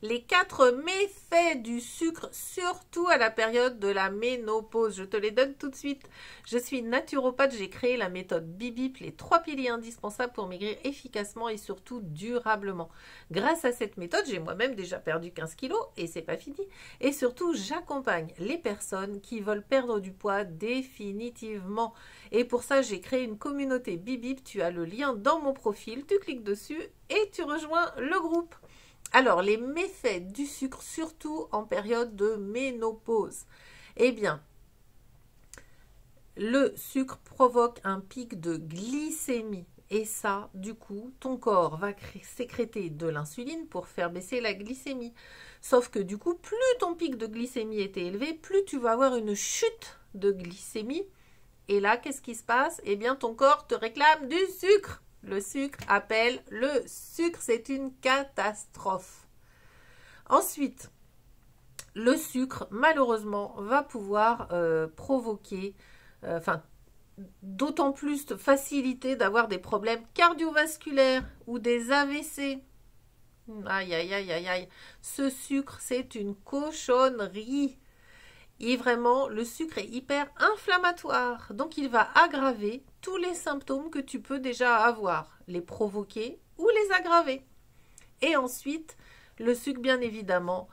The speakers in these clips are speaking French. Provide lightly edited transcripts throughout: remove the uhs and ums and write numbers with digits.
Les 4 méfaits du sucre, surtout à la période de la ménopause. Je te les donne tout de suite. Je suis naturopathe, j'ai créé la méthode Bibip, les 3 piliers indispensables pour maigrir efficacement et surtout durablement. Grâce à cette méthode, j'ai moi-même déjà perdu 15 kilos et c'est pas fini. Et surtout, j'accompagne les personnes qui veulent perdre du poids définitivement. Et pour ça, j'ai créé une communauté Bibip. Tu as le lien dans mon profil, tu cliques dessus et tu rejoins le groupe. Alors, les méfaits du sucre, surtout en période de ménopause. Eh bien, le sucre provoque un pic de glycémie. Et ça, du coup, ton corps va sécréter de l'insuline pour faire baisser la glycémie. Sauf que du coup, plus ton pic de glycémie était élevé, plus tu vas avoir une chute de glycémie. Et là, qu'est-ce qui se passe? Eh bien, ton corps te réclame du sucre. Le sucre appelle le sucre, c'est une catastrophe. Ensuite, le sucre, malheureusement, va pouvoir provoquer, d'autant plus de facilité d'avoir des problèmes cardiovasculaires ou des AVC. Aïe, aïe, aïe, aïe, aïe. Ce sucre, c'est une cochonnerie. Et vraiment, le sucre est hyper inflammatoire. Donc, il va aggraver tous les symptômes que tu peux déjà avoir, les provoquer ou les aggraver. Et ensuite, le sucre, bien évidemment,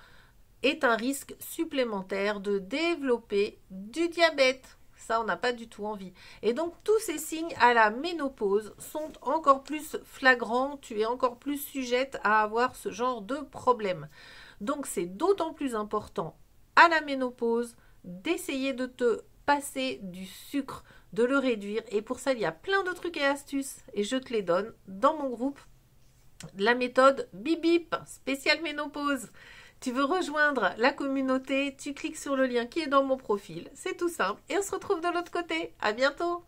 est un risque supplémentaire de développer du diabète. Ça, on n'a pas du tout envie. Et donc, tous ces signes à la ménopause sont encore plus flagrants. Tu es encore plus sujette à avoir ce genre de problème. Donc, c'est d'autant plus important à la ménopause d'essayer de te passer du sucre, de le réduire. Et pour ça, il y a plein de trucs et astuces. Et je te les donne dans mon groupe. La méthode Bibip, spéciale ménopause. Tu veux rejoindre la communauté, tu cliques sur le lien qui est dans mon profil. C'est tout simple et on se retrouve de l'autre côté. À bientôt.